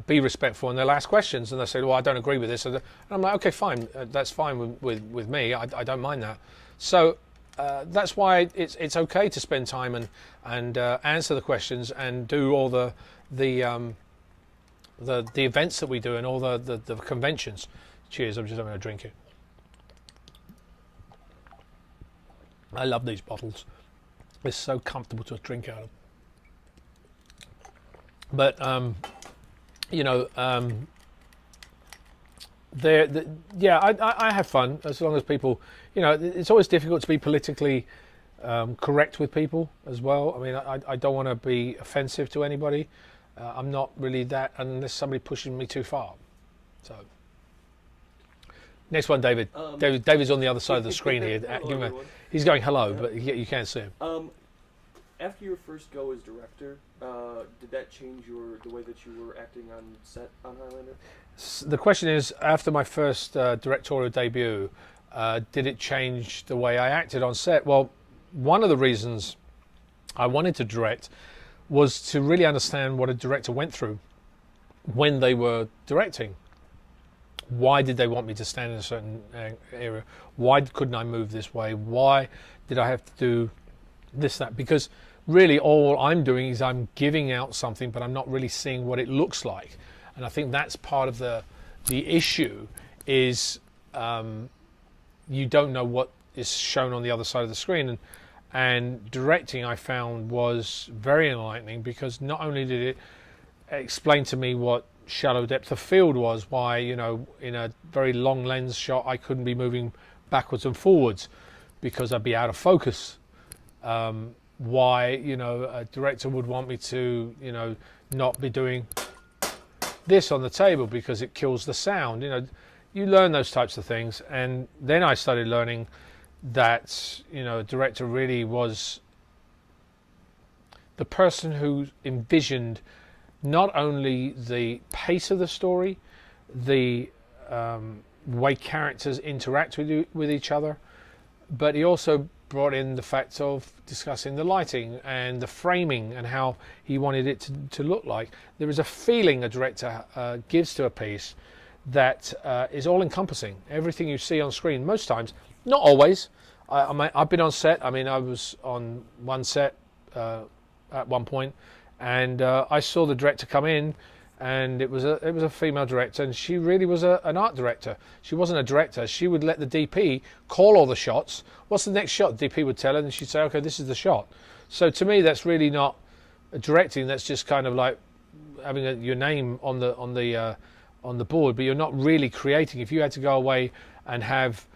be respectful, and they'll ask questions, and they'll say, well, I don't agree with this. And I'm like, okay, fine, that's fine with me, I don't mind that. So that's why it's okay to spend time and answer the questions and do all the events that we do and all the conventions. Cheers, I'm just having a drink here. I love these bottles. It's so comfortable to drink out of. But I have fun as long as people, it's always difficult to be politically correct with people as well. I mean, I don't want to be offensive to anybody. I'm not really that unless somebody pushes me too far. So next one, David. David's on the other side of the screen here. He's going hello, but you can't see him. After your first go as director, did that change the way that you were acting on set on Highlander? The question is, after my first directorial debut, did it change the way I acted on set? Well, one of the reasons I wanted to direct was to really understand what a director went through when they were directing. Why did they want me to stand in a certain area? Why couldn't I move this way? Why did I have to do this, that? Because really all I'm doing is I'm giving out something, but I'm not really seeing what it looks like. And I think that's part of the issue is you don't know what is shown on the other side of the screen. And directing, I found, was very enlightening, because not only did it explain to me what shallow depth of field was, why, in a very long lens shot I couldn't be moving backwards and forwards because I'd be out of focus. why, you know, a director would want me to, you know, not be doing this on the table because it kills the sound. You know, you learn those types of things, and then I started learning that, you know, a director really was the person who envisioned not only the pace of the story, the way characters interact with each other, but he also brought in the fact of discussing the lighting and the framing and how he wanted it to look like. There is a feeling a director gives to a piece that is all-encompassing. Everything you see on screen, most times, not always. I've been on set. I mean, I was on one set at one point, and I saw the director come in, and it was a female director, and she really was an art director. She wasn't a director. She would let the DP call all the shots. What's the next shot? The DP would tell her, and she'd say, okay, this is the shot. So to me, that's really not directing. That's just kind of like having your name on the board, but you're not really creating. If you had to go away and have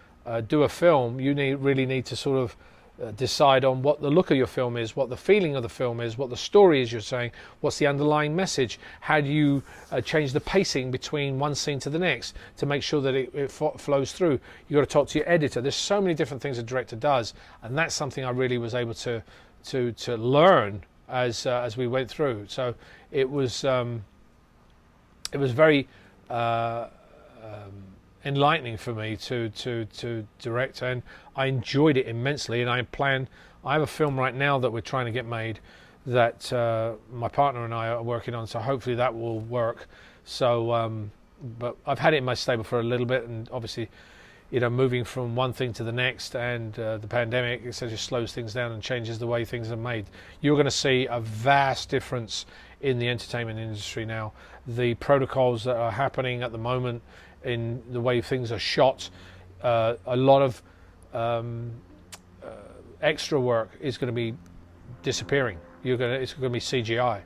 do a film, you really need to sort of decide on what the look of your film is, what the feeling of the film is, what the story is you're saying, what's the underlying message, how do you change the pacing between one scene to the next to make sure that it flows through. You've got to talk to your editor. There's so many different things a director does, and that's something I really was able to learn as we went through. So it was very enlightening for me to direct, and I enjoyed it immensely. And I have a film right now that we're trying to get made that my partner and I are working on, so hopefully that will work. So but I've had it in my stable for a little bit, and obviously, you know, moving from one thing to the next, and the pandemic, it just slows things down and changes the way things are made. You're going to see a vast difference in the entertainment industry now. The protocols that are happening at the moment in the way things are shot, a lot of extra work is going to be disappearing. It's going to be CGI,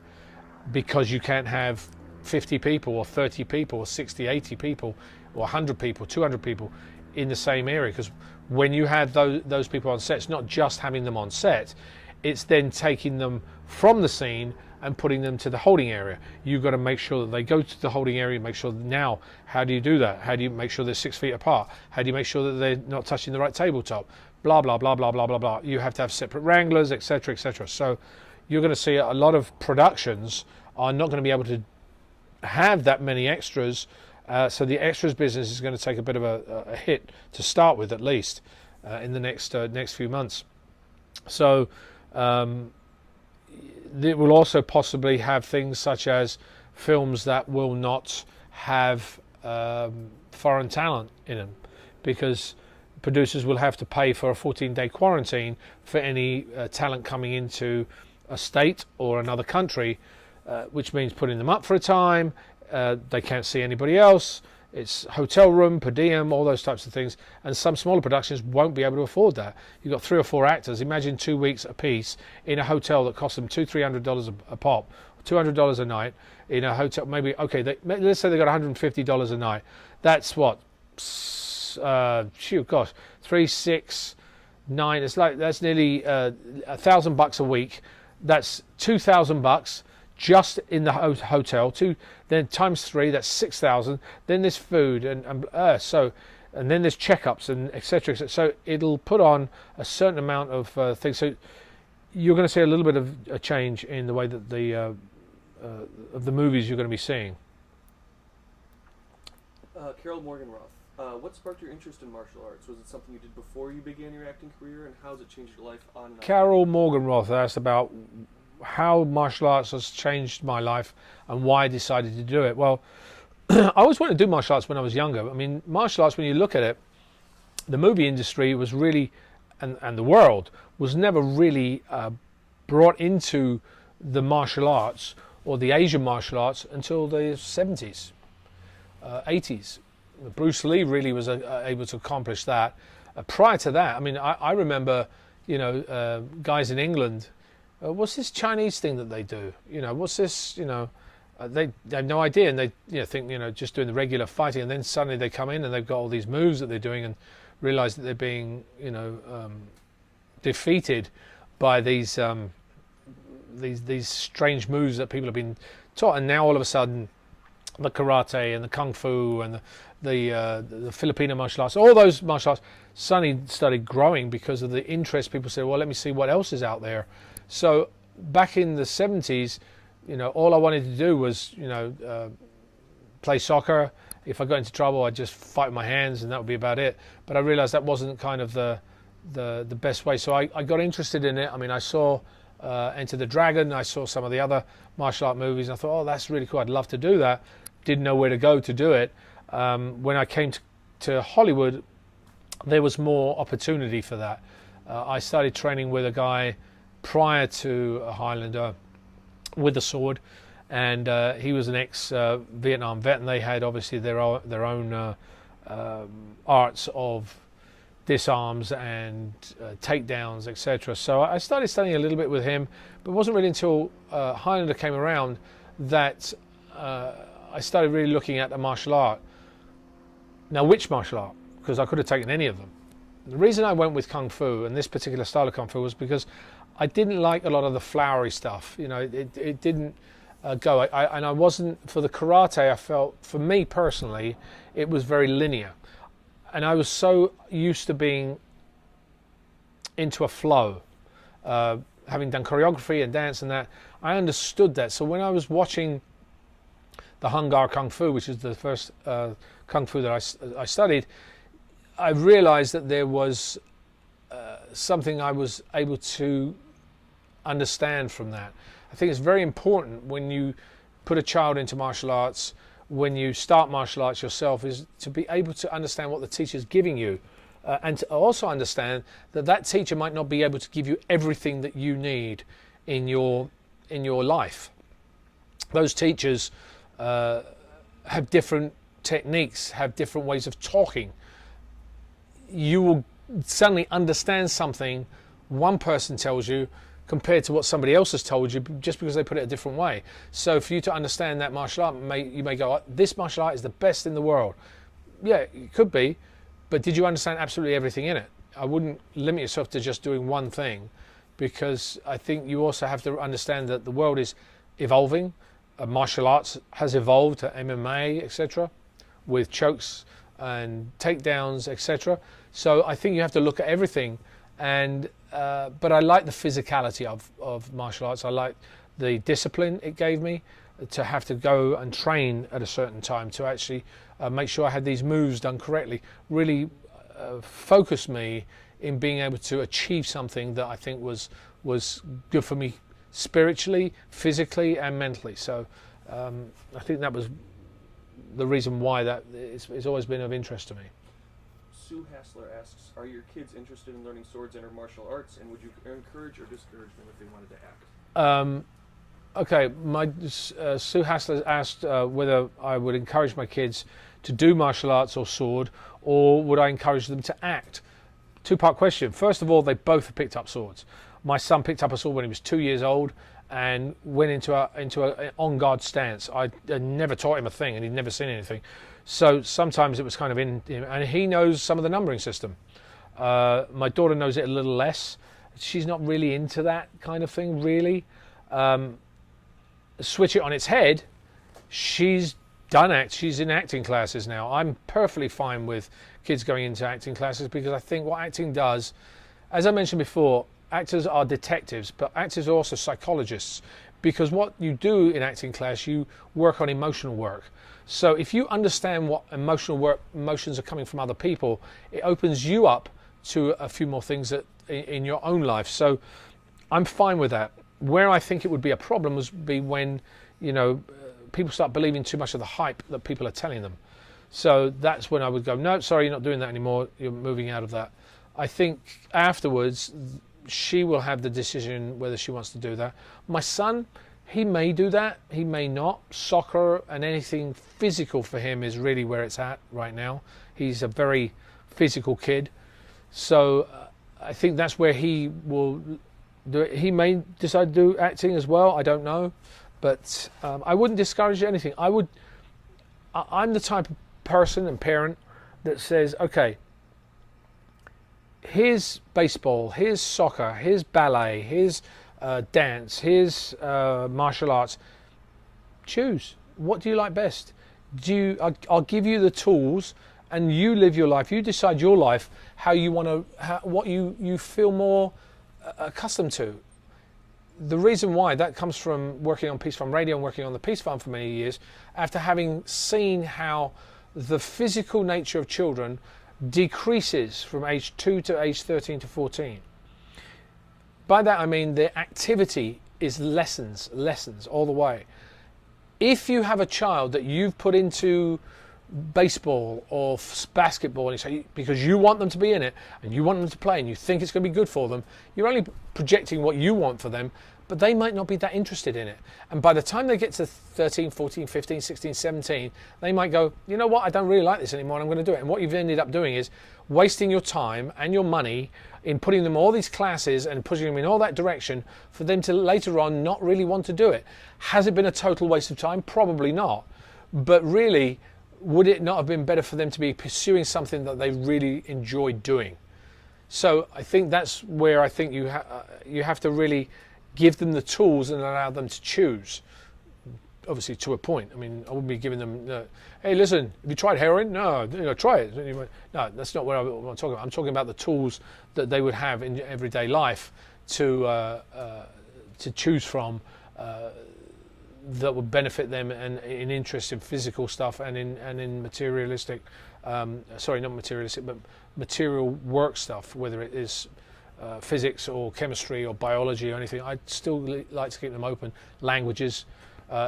because you can't have 50 people or 30 people or 60, 80 people or 100 people, 200 people in the same area. Because when you have those people on set, it's not just having them on set, it's then taking them from the scene and putting them to the holding area. You've got to make sure that they go to the holding area, make sure that now, how do you do that? How do you make sure they're 6 feet apart? How do you make sure that they're not touching the right tabletop? Blah, blah, blah, blah, blah, blah, blah. You have to have separate wranglers, etc., etc. So you're going to see a lot of productions are not going to be able to have that many extras. So the extras business is going to take a bit of a hit to start with, at least, in the next few months. So it will also possibly have things such as films that will not have foreign talent in them, because producers will have to pay for a 14-day quarantine for any talent coming into a state or another country, which means putting them up for a time. They can't see anybody else. It's hotel room, per diem, all those types of things. And some smaller productions won't be able to afford that. You've got 3 or 4 actors. Imagine 2 weeks a piece in a hotel that costs them $200-300 a pop, $200 a night in a hotel. Maybe, okay, let's say they got $150 a night. That's what? 3, 6, 9. It's like, that's nearly $1,000 a week. That's $2,000 just in the hotel. Then times 3, that's 6,000. Then there's food and then there's checkups and etc. So it'll put on a certain amount of things. So you're going to see a little bit of a change in the way that of the movies you're going to be seeing. Carol Morganroth, what sparked your interest in martial arts? Was it something you did before you began your acting career, and how has it changed your life on? Carol Morganroth asked about how martial arts has changed my life and why I decided to do it. Well, I always wanted to do martial arts when I was younger. I mean, martial arts, when you look at it, the movie industry was really, and the world was never really brought into the martial arts or the Asian martial arts until the 70s, 80s. Bruce Lee really was able to accomplish that. Prior to that, I mean, I remember, you know, guys in England, what's this Chinese thing that they do? You know, what's this, you know, they have no idea, and they think, you know, just doing the regular fighting, and then suddenly they come in and they've got all these moves that they're doing and realize that they're being, you know, defeated by these strange moves that people have been taught, and now all of a sudden the karate and the kung fu and the Filipino martial arts, all those martial arts suddenly started growing because of the interest. People said, well, let me see what else is out there. So back in the 70s, all I wanted to do was, play soccer. If I got into trouble, I'd just fight with my hands and that would be about it. But I realized that wasn't kind of the best way. So I got interested in it. I mean, I saw Enter the Dragon. I saw some of the other martial art movies. And I thought, oh, that's really cool. I'd love to do that. Didn't know where to go to do it. When I came to Hollywood, there was more opportunity for that. I started training with a guy prior to Highlander with a sword, and he was an ex-Vietnam vet, and they had obviously their own arts of disarms and takedowns, etc. So I started studying a little bit with him, but it wasn't really until Highlander came around that I started really looking at the martial art. Now, which martial art? Because I could have taken any of them. The reason I went with Kung Fu and this particular style of Kung Fu was because I didn't like a lot of the flowery stuff. It didn't go. And I wasn't, for the karate, I felt, for me personally, it was very linear. And I was so used to being into a flow, having done choreography and dance and that, I understood that. So when I was watching the Hungar Kung Fu, which is the first Kung Fu that I studied, I realized that there was something I was able to understand from that. I think it's very important when you put a child into martial arts, when you start martial arts yourself, is to be able to understand what the teacher's giving you, and to also understand that that teacher might not be able to give you everything that you need in your life. Those teachers have different techniques, have different ways of talking. You will suddenly understand something one person tells you compared to what somebody else has told you, just because they put it a different way. So for you to understand that martial art, you may go, this martial art is the best in the world. Yeah, it could be, but did you understand absolutely everything in it? I wouldn't limit yourself to just doing one thing, because I think you also have to understand that the world is evolving. Martial arts has evolved to MMA, etc., with chokes and takedowns, etc. So I think you have to look at everything, and but I like the physicality of martial arts. I like the discipline it gave me to have to go and train at a certain time to actually make sure I had these moves done correctly. Really focused me in being able to achieve something that I think was good for me spiritually, physically, and mentally. So I think that was the reason why that it's always been of interest to me. Sue Hassler asks, are your kids interested in learning swords and or martial arts, and would you encourage or discourage them if they wanted to act? Okay, Sue Hassler asked whether I would encourage my kids to do martial arts or sword, or would I encourage them to act? Two-part question. First of all, they both have picked up swords. My son picked up a sword when he was 2 years old and went into an on-guard stance. I never taught him a thing, and he'd never seen anything. So sometimes it was kind of in him, and he knows some of the numbering system. My daughter knows it a little less. She's not really into that kind of thing, really. Switch it on its head. She's in acting classes now. I'm perfectly fine with kids going into acting classes, because I think what acting does, as I mentioned before, actors are detectives, but actors are also psychologists, because what you do in acting class, you work on emotional work. So if you understand what emotions are coming from other people, it opens you up to a few more things that in your own life. So I'm fine with that. Where I think it would be a problem would be when, people start believing too much of the hype that people are telling them. So that's when I would go, no, sorry, you're not doing that anymore. You're moving out of that. I think afterwards, she will have the decision whether she wants to do that. My son, he may do that, he may not. Soccer and anything physical for him is really where it's at right now. He's a very physical kid. So I think that's where he will do it. He may decide to do acting as well, I don't know. But I wouldn't discourage anything. I'm the type of person and parent that says, okay, here's baseball, here's soccer, here's ballet, here's dance, here's martial arts. Choose. What do you like best? I'll give you the tools, and you live your life. You decide your life, how you want to, what you feel more accustomed to. The reason why that comes from working on Peace Farm Radio and working on the Peace Farm for many years, after having seen how the physical nature of children decreases from age 2 to age 13 to 14. By that I mean the activity is lessons all the way. If you have a child that you've put into baseball or basketball, and you say, because you want them to be in it and you want them to play and you think it's going to be good for them, you're only projecting what you want for them, but they might not be that interested in it. And by the time they get to 13, 14, 15, 16, 17, they might go, you know what, I don't really like this anymore, and I'm going to do it. And what you've ended up doing is wasting your time and your money in putting them all these classes and pushing them in all that direction for them to later on not really want to do it. Has it been a total waste of time? Probably not. But really, would it not have been better for them to be pursuing something that they really enjoyed doing? So I think that's where I think you have to really give them the tools and allow them to choose. Obviously, to a point. I mean, I wouldn't be giving them, hey, listen, have you tried heroin? No, try it. No, that's not what I'm talking about. I'm talking about the tools that they would have in everyday life to choose from that would benefit them and in interest in physical stuff and in materialistic, sorry, not materialistic, but material work stuff, whether it is physics or chemistry or biology or anything. I'd still like to keep them open. Languages,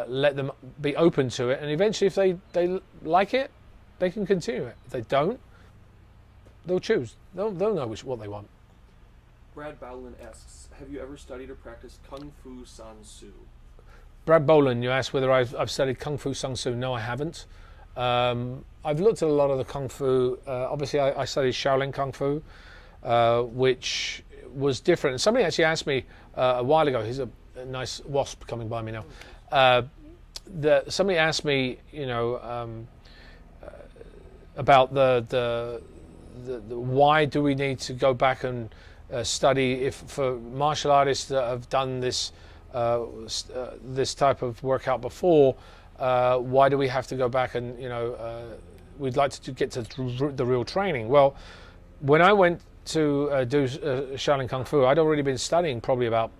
let them be open to it, and eventually if they like it, they can continue it. If they don't, they'll choose. They'll know what they want. Brad Bowlin asks, have you ever studied or practiced Kung Fu San Soo? Brad Boland, you asked whether I've studied Kung Fu San Soo. No, I haven't. I've looked at a lot of the Kung Fu. Obviously, I studied Shaolin Kung Fu, which was different. And somebody actually asked me a while ago, here's a nice wasp coming by me now. Somebody asked me, about the why do we need to go back and study if for martial artists that have done this this type of workout before, why do we have to go back and we'd like to get to the real training? Well, when I went to do Shaolin Kung Fu, I'd already been studying probably about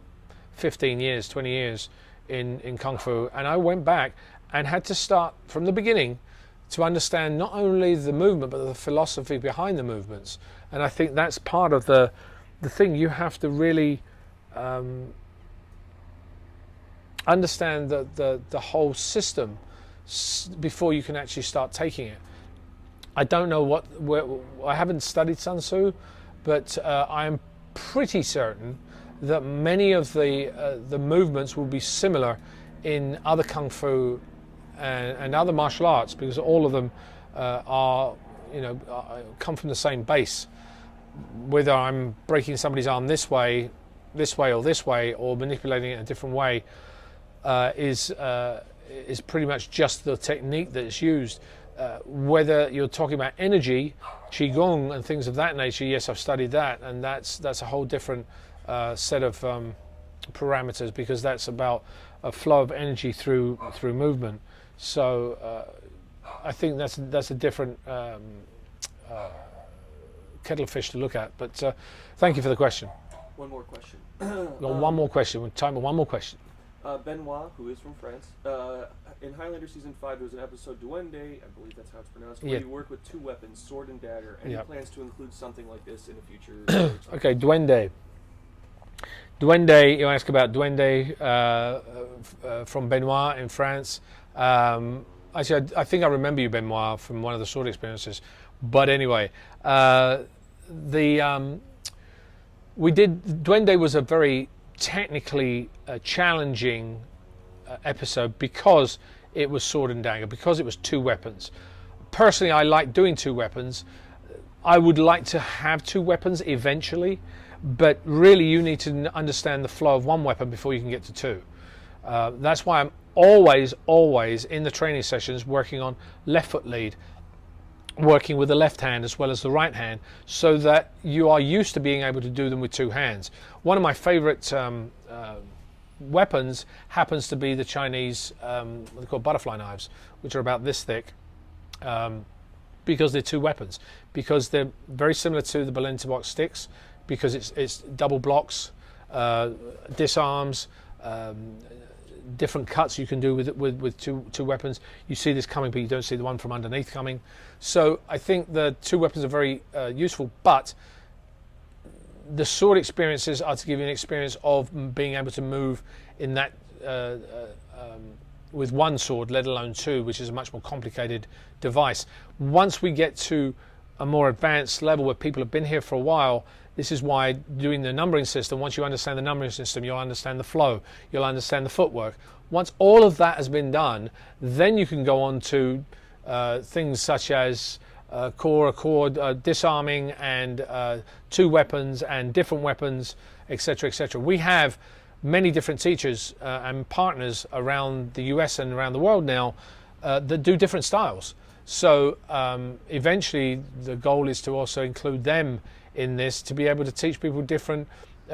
15 years, 20 years in Kung Fu, and I went back and had to start from the beginning to understand not only the movement but the philosophy behind the movements. And I think that's part of the thing. You have to really understand the whole system before you can actually start taking it. I don't know I haven't studied Sun Tzu, but I'm pretty certain that many of the movements will be similar in other Kung Fu and other martial arts, because all of them come from the same base. Whether I'm breaking somebody's arm this way or this way, or manipulating it in a different way, is pretty much just the technique that's used. Whether you're talking about energy, qigong and things of that nature, yes, I've studied that, and that's a whole different set of parameters, because that's about a flow of energy through movement. So I think that's a different kettle of fish to look at. But thank you for the question. One more question. One more question. Time for one more question. Benoit, who is from France, in Highlander Season 5, there was an episode, Duende, I believe that's how it's pronounced, where you work with two weapons, sword and dagger. Any plans to include something like this in the future? Okay, Duende. Duende, you ask about Duende from Benoit in France. Actually, I think I remember you, Benoit, from one of the sword experiences. But anyway, Duende was a very technically challenging episode because it was sword and dagger, because it was two weapons. Personally, I like doing two weapons. I would like to have two weapons eventually, but really you need to understand the flow of one weapon before you can get to two. That's why I'm always in the training sessions working on left foot lead, working with the left hand as well as the right hand, so that you are used to being able to do them with two hands. One of my favorite weapons happens to be the Chinese, what they call butterfly knives, which are about this thick, because they're two weapons, because they're very similar to the Berlin box sticks, because it's double blocks, disarms, different cuts you can do with two weapons. You see this coming, but you don't see the one from underneath coming. So I think the two weapons are very useful, but the sword experiences are to give you an experience of being able to move in that with one sword, let alone two, which is a much more complicated device. Once we get to a more advanced level where people have been here for a while, this is why doing the numbering system, once you understand the numbering system, you'll understand the flow, you'll understand the footwork. Once all of that has been done, then you can go on to things such as core disarming, and two weapons and different weapons, etc., etc. We have many different teachers and partners around the US and around the world now that do different styles. So eventually the goal is to also include them in this, to be able to teach people different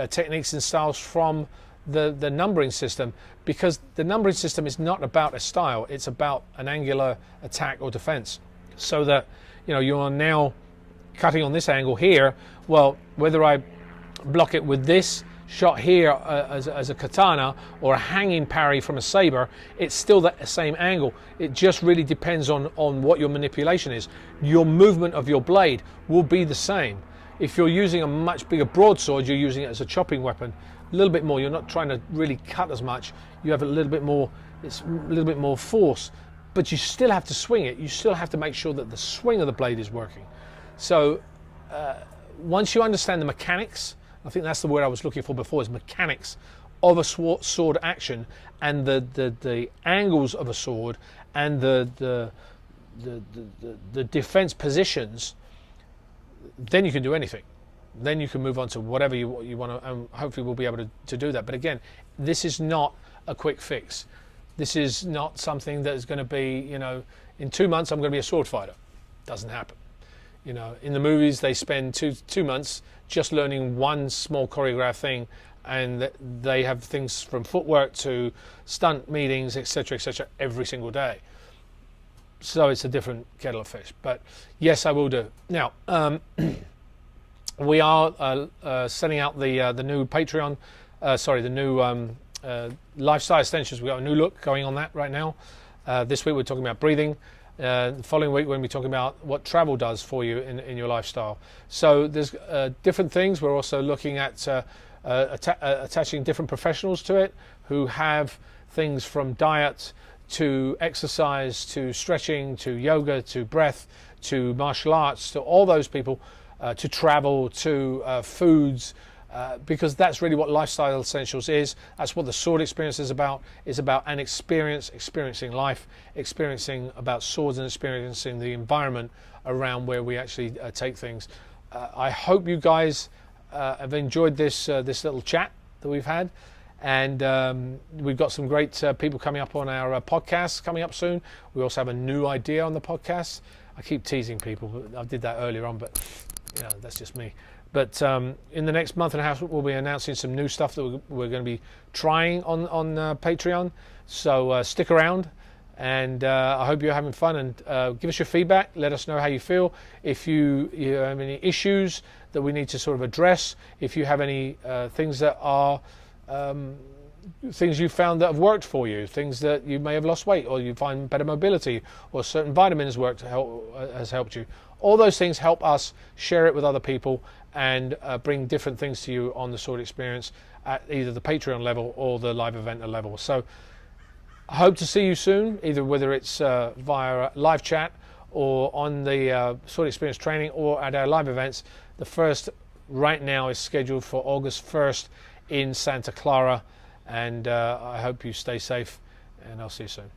techniques and styles from the numbering system, because the numbering system is not about a style, it's about an angular attack or defense. So that, you know, you are now cutting on this angle here, well, whether I block it with this shot here as a katana or a hanging parry from a saber, it's still that same angle. It just really depends on what your manipulation is. Your movement of your blade will be the same. If you're using a much bigger broadsword, you're using it as a chopping weapon. A little bit more, you're not trying to really cut as much. You have a little bit more, it's a little bit more force, but you still have to swing it. You still have to make sure that the swing of the blade is working. So once you understand the mechanics, I think that's the word I was looking for before, is mechanics of a sword action, and the angles of a sword, and the defense positions, then you can do anything. Then you can move on to whatever you want to, and hopefully we'll be able to do that. But again, this is not a quick fix. This is not something that is going to be, you know, in 2 months I'm going to be a sword fighter. Doesn't happen. You know, in the movies they spend two months just learning one small choreographed thing, and they have things from footwork to stunt meetings, etc., etc., every single day. So it's a different kettle of fish. But yes, I will do. Now, we are sending out the new Patreon, the new lifestyle extensions. We've got a new look going on that right now. This week we're talking about breathing. The following week we're going to be talking about what travel does for you in your lifestyle. So there's different things. We're also looking at attaching different professionals to it who have things from diet to exercise to stretching to yoga to breath to martial arts, to all those people, to travel, to foods, because that's really what Lifestyle Essentials is. That's what the sword experience is about an experience, experiencing life, experiencing about swords, and experiencing the environment around where we actually take things. I hope you guys have enjoyed this little chat that we've had, and we've got some great people coming up on our podcast coming up soon. We also have a new idea on the podcast. I keep teasing people. I did that earlier on, but you know, that's just me. But in the next month and a half, we'll be announcing some new stuff that we're going to be trying on Patreon. So stick around, and I hope you're having fun. And give us your feedback. Let us know how you feel. If you have any issues that we need to sort of address, if you have any things that are things you found that have worked for you, things that you may have lost weight, or you find better mobility, or certain vitamins has helped you. All those things help us share it with other people and bring different things to you on the sword experience at either the Patreon level or the live event level. So I hope to see you soon, either whether it's via live chat or on the sword experience training or at our live events. The first right now is scheduled for August 1st in Santa Clara, and I hope you stay safe, and I'll see you soon.